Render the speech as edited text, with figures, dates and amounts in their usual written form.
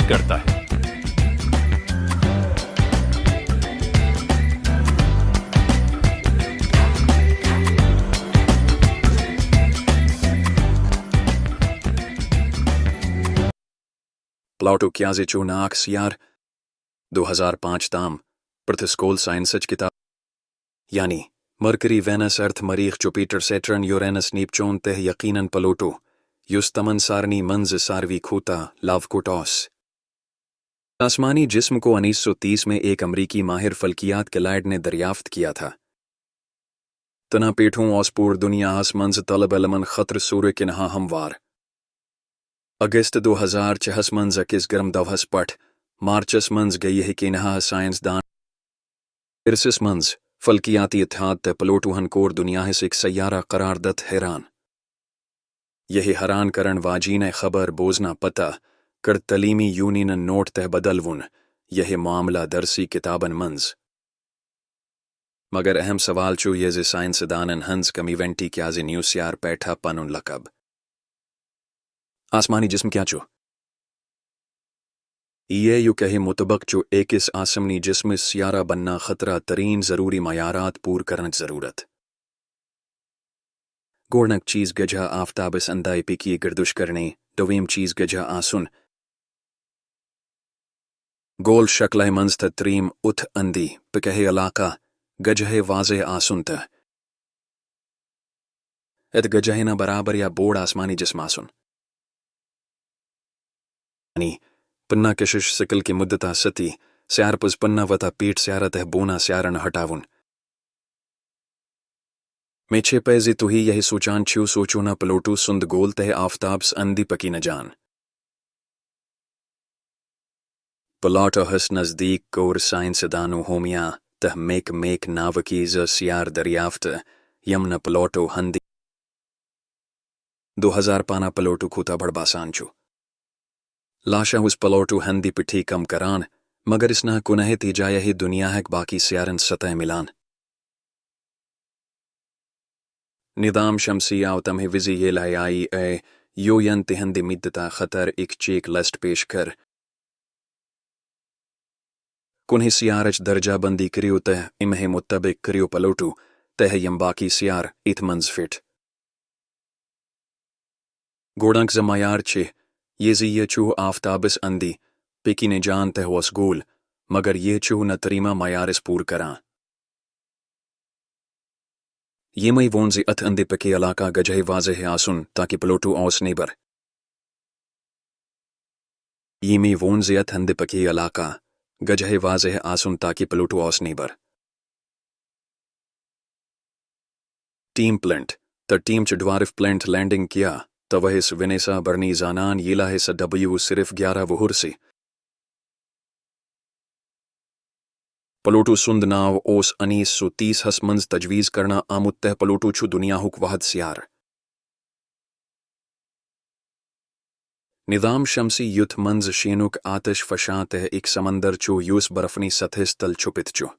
Exist करता है। Plato क्याज़ेचो नाक्स यार 2005 ताम प्रथस्कोल साइंसच किताब यानी mercury Venus Earth मरीख Jupiter Saturn Uranus नीपचोन तह यकीनन प्लूटो युस्तमन सारनी मंज सारवी खूता लावकोटॉस। आसमानी जिस्म को 1930 में एक अमरीकी माहिर फल्कियात क्लाइड ने दरियाफ्त किया था। तना पेठों ऑसपूर दुनिया हसमंज तलब अलमन खतर सूर्य के नहा हमवार अगस्त 2006 मंज अकिस गर्म दवहस पठ मार्चस मंज गई है कि नहा साइंसदान इरसिस मंज फल्कियाती इत्तेहाद ते प्लूटो हनकोर दुनिया है एक सैयारा करार दत हैरान यही हैरान करण वाजीन खबर बोजना पता कर तलीमी यूनियन नोट तह बदलवुन यह मामला दरसी किताबन मंज मगर अहम सवाल चो ये जे साइंसदानन हंस कमीवेंटी क्याजे न्यूस यार पैठा पनुन लकब आसमानी जिस्म क्या चो ये यू कहे मुतबक चो एक इस आसमनी जिस्म सियारा बनना खतरा तरीन जरूरी मयारात पूर करने जरूरत गोड़नक चीज गजा आफ्ताबस अंदाई पिकी गर्दुश करने दवीम चीज गजा आसुन गोल शक्ल मंज तरीम उथ अंदी पिकहे अलाका गजहे वाजे आसुन त एत गजहे ना बराबर या बोर्ड आसमानी जिस्म आसुन पन्ना कशिश सिकल की मुद्दता सती स्यार पुज पन्ना वता पीठ स्यारा तह बोना स्यारन हटावुन मेछे पैजी तुही यही सूचान छिव सोचो न प्लूटो सुंद गोल तह आफ्ताब्स अंदी पकी न जान प्लूटो हस नजदीक कोर साइंसदानो होमिया तह मेक नावकी ज सियार दरियाफ्त यमन प्लूटो हंदी 2000 पाना प्लूटो खूता बड़बासान चु लाशा उस प्लूटो हंदी पिठी कम करान मगर इसना कुनहे तीजाया ही दुनिया है बाकी स्यारन सतह मिलान निदाम शमसी आवतम ही विजी ये लाई ए यो यन तिहंदी मिद्दता खतर एक चेक लिस्ट पेश कर कुन्हे सियारच दर्जा बंदी करियो तह इमहे मुत्तबिक करियो प्लूटो तह यम बाकी सियार इथमंज फिट गोड़ंक जमायार चे ये जी ये चूह आफ्ताबिस अंदी पिकी ने जान तह वस गोल मगर ये चूह न तरीमा मयारिस पूर करा ये मई वोन जी अथ अंदे पके अलाका गजहे वाजे है आसुन ताकि प्लूटो औस नेबर ये मई वोन जी अथ अंदे पके अलाका गजहे वाजे है आसुन ताकि Pluto Aws neighbour team plaint the team च ड्वारिफ प्लेंट लैंडिंग किया तवहिस वेनेसा बर्नी जानान येला है सडब्ल्यू सिर्फ 11 वहुर से प्लूटो सुंद नाव ओस 1930 हसमंज तजवीज करना आमुत्तह प्लूटो छु दुनिया हुक वाहद सियार निदाम शमसी युथ मंज शेनुक आतिश फशां तह एक समंदर चो यूस बर्फनी सतह तल छुपित चो